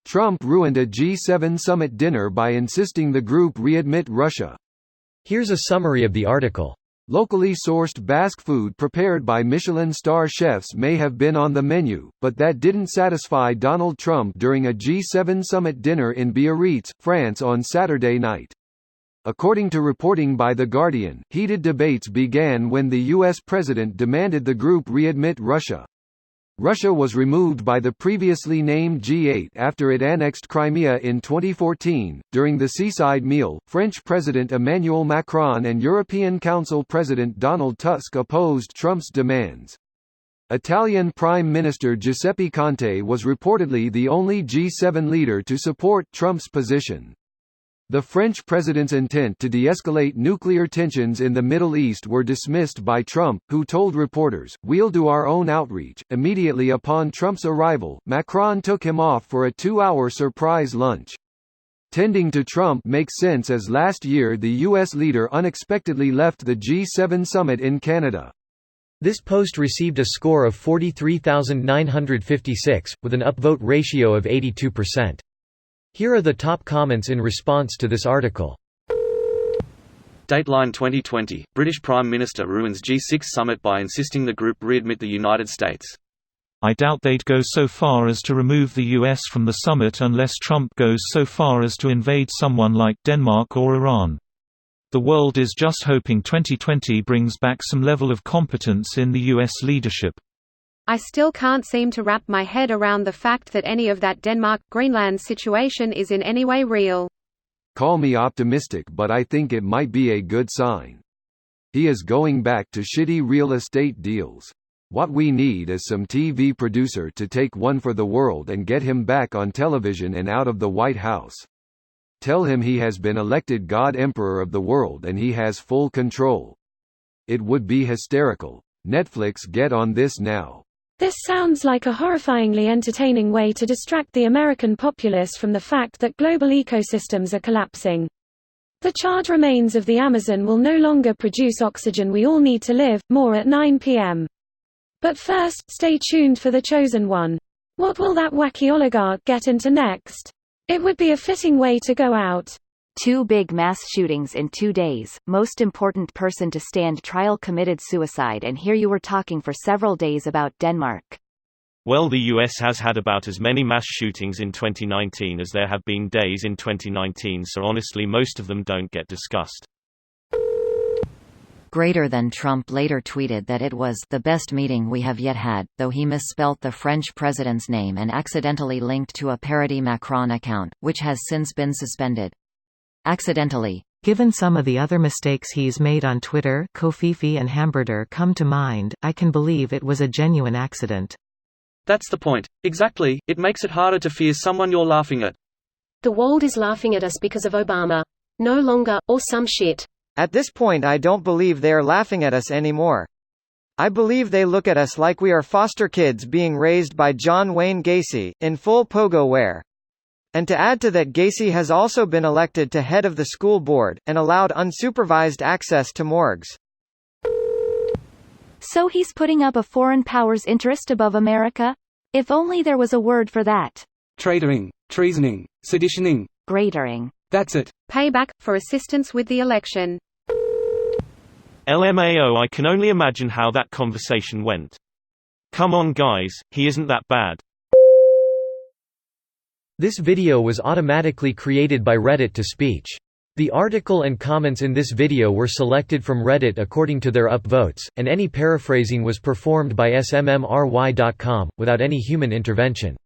Trump ruined a G7 summit dinner by insisting the group readmit Russia. Here's a summary of the article. Locally sourced Basque food prepared by Michelin star chefs may have been on the menu, but that didn't satisfy Donald Trump during a G7 summit dinner in Biarritz, France on Saturday night. According to reporting by The Guardian, heated debates began when the U.S. president demanded the group readmit Russia. Russia was removed by the previously named G8 after it annexed Crimea in 2014. During the seaside meal, French President Emmanuel Macron and European Council President Donald Tusk opposed Trump's demands. Italian Prime Minister Giuseppe Conte was reportedly the only G7 leader to support Trump's position. The French president's intent to de-escalate nuclear tensions in the Middle East were dismissed by Trump, who told reporters, "We'll do our own outreach." Immediately upon Trump's arrival, Macron took him off for a 2-hour surprise lunch. Tending to Trump makes sense as last year the U.S. leader unexpectedly left the G7 summit in Canada. This post received a score of 43,956, with an upvote ratio of 82%. Here are the top comments in response to this article. Dateline 2020, British Prime Minister ruins G6 summit by insisting the group readmit the United States. I doubt they'd go so far as to remove the US from the summit unless Trump goes so far as to invade someone like Denmark or Iran. The world is just hoping 2020 brings back some level of competence in the US leadership. I still can't seem to wrap my head around the fact that any of that Denmark-Greenland situation is in any way real. Call me optimistic, but I think it might be a good sign. He is going back to shitty real estate deals. What we need is some TV producer to take one for the world and get him back on television and out of the White House. Tell him he has been elected God Emperor of the world and he has full control. It would be hysterical. Netflix, get on this now. This sounds like a horrifyingly entertaining way to distract the American populace from the fact that global ecosystems are collapsing. The charred remains of the Amazon will no longer produce oxygen we all need to live. More at 9 p.m. But first, stay tuned for The Chosen One. What will that wacky oligarch get into next? It would be a fitting way to go out. 2 big mass shootings in 2 days, most important person to stand trial committed suicide, and here you were talking for several days about Denmark. Well, the US has had about as many mass shootings in 2019 as there have been days in 2019, so honestly most of them don't get discussed. Greater than Trump later tweeted that it was the best meeting we have yet had, though he misspelt the French president's name and accidentally linked to a parody Macron account, which has since been suspended. Accidentally. Given some of the other mistakes he's made on Twitter, Kofifi and Hamburger come to mind, I can believe it was a genuine accident. That's the point. Exactly, it makes it harder to fear someone you're laughing at. The world is laughing at us because of Obama. No longer, or some shit. At this point I don't believe they're laughing at us anymore. I believe they look at us like we are foster kids being raised by John Wayne Gacy, in full pogo wear. And to add to that, Gacy has also been elected to head of the school board, and allowed unsupervised access to morgues. So he's putting up a foreign power's interest above America? If only there was a word for that. Traitoring, treasoning, seditioning. Greatoring. That's it. Payback, for assistance with the election. LMAO, I can only imagine how that conversation went. Come on guys, he isn't that bad. This video was automatically created by Reddit to speech. The article and comments in this video were selected from Reddit according to their upvotes, and any paraphrasing was performed by smmry.com, without any human intervention.